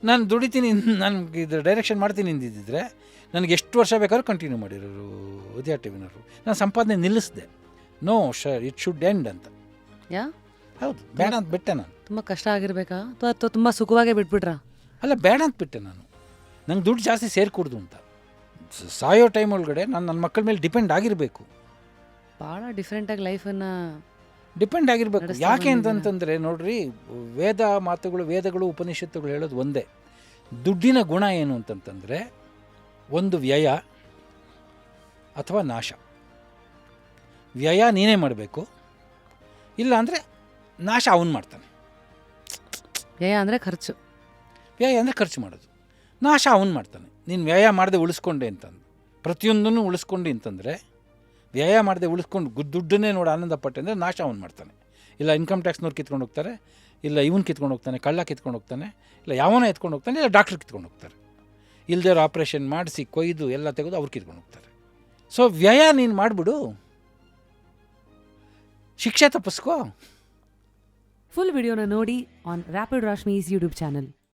ನಾನು ದುಡಿತೀನಿ, ನಾನು ಇದು ಡೈರೆಕ್ಷನ್ ಮಾಡ್ತೀನಿ ಅಂದಿದ್ದರೆ ನನಗೆ ಎಷ್ಟು ವರ್ಷ ಬೇಕಾದ್ರೂ ಕಂಟಿನ್ಯೂ ಮಾಡಿರೋರು ಉದಯ ಟಿವಿನವರು. ನಾನು ಸಂಪಾದನೆ ನಿಲ್ಲಿಸಿದೆ. ನೋ ಶರ್, ಇಟ್ ಶುಡ್ ಎಂಡ್ ಅಂತ. ಯಾ ಹೌದು, ಬೇಡ ಅಂತ ಬಿಟ್ಟೆ ನಾನು. ತುಂಬ ಕಷ್ಟ ಆಗಿರ್ಬೇಕಾ ಅಥವಾ ತುಂಬ ಸುಖವಾಗೇ ಬಿಟ್ಬಿಟ್ರಾ? ಅಲ್ಲ, ಬೇಡ ಅಂತ ಬಿಟ್ಟೆ ನಾನು. ನಂಗೆ ದುಡ್ಡು ಜಾಸ್ತಿ ಸೇರಿಕೊಡ್ದು ಅಂತ. ಸಾಯೋ ಟೈಮ್ ಒಳಗಡೆ ನಾನು ನನ್ನ ಮಕ್ಕಳ ಮೇಲೆ ಡಿಪೆಂಡ್ ಆಗಿರಬೇಕು. ಭಾಳ ಡಿಫ್ರೆಂಟಾಗಿ ಲೈಫನ್ನು ಡಿಪೆಂಡ್ ಆಗಿರಬೇಕು. ನಡೆಸ್ತಾ ಯಾಕೆ ಬಂದಿದ್ದೀರ. ಅಂತಂತಂದರೆ ನೋಡ್ರಿ, ವೇದಗಳು ಉಪನಿಷತ್ತುಗಳು ಹೇಳೋದು ಒಂದೇ. ದುಡ್ಡಿನ ಗುಣ ಏನು ಅಂತಂತಂದರೆ ಒಂದು ವ್ಯಯ ಅಥವಾ ನಾಶ. ವ್ಯಯ ನೀನೇ ಮಾಡಬೇಕು, ಇಲ್ಲ ಅಂದರೆ ನಾಶ ಅವನು ಮಾಡ್ತಾನೆ. ವ್ಯಯ ಅಂದರೆ ಖರ್ಚು, ವ್ಯಯ ಅಂದರೆ ಖರ್ಚು ಮಾಡೋದು, ನಾಶ ಅವನು ಮಾಡ್ತಾನೆ. ನೀನು ವ್ಯಯ ಮಾಡದೆ ಉಳಿಸ್ಕೊಂಡೆ ಅಂತಂದು, ಪ್ರತಿಯೊಂದನ್ನು ಉಳಿಸ್ಕೊಂಡು ಅಂತಂದರೆ, ವ್ಯಯ ಮಾಡದೆ ಉಳಿಸ್ಕೊಂಡು ದುಡ್ಡನ್ನೇ ನೋಡಿ ಆನಂದ ಪಟ್ಟೆ ಅಂದರೆ ನಾಶ ಅವನು ಮಾಡ್ತಾನೆ. ಇಲ್ಲ ಇನ್ಕಮ್ ಟ್ಯಾಕ್ಸ್ನವ್ರು ಕಿತ್ಕೊಂಡು ಹೋಗ್ತಾರೆ, ಇಲ್ಲ ಇವನು ಕಿತ್ಕೊಂಡು ಹೋಗ್ತಾನೆ, ಕಳ್ಳ ಕಿತ್ಕೊಂಡು ಹೋಗ್ತಾನೆ, ಇಲ್ಲ ಯಾವನ ಎತ್ಕೊಂಡು ಹೋಗ್ತಾನೆ, ಇಲ್ಲ ಡಾಕ್ಟ್ರ್ ಕಿತ್ಕೊಂಡು ಹೋಗ್ತಾರೆ. ಇಲ್ಲದೇ ಆಪ್ರೇಷನ್ ಮಾಡಿಸಿ ಕೊಯ್ದು ಎಲ್ಲ ತೆಗೆದು ಅವ್ರು ಕಿತ್ಕೊಂಡು ಹೋಗ್ತಾರೆ. ಸೊ ವ್ಯಯ ನೀನು ಮಾಡಿಬಿಡು, ಶಿಕ್ಷೆ ತಪ್ಪಿಸ್ಕೋ. ಫುಲ್ ವಿಡಿಯೋನ ನೋಡಿ ಆನ್ ರ್ಯಾಪಿಡ್ ರಾಶ್ಮೀಸ್ ಯೂಟ್ಯೂಬ್ ಚಾನಲ್.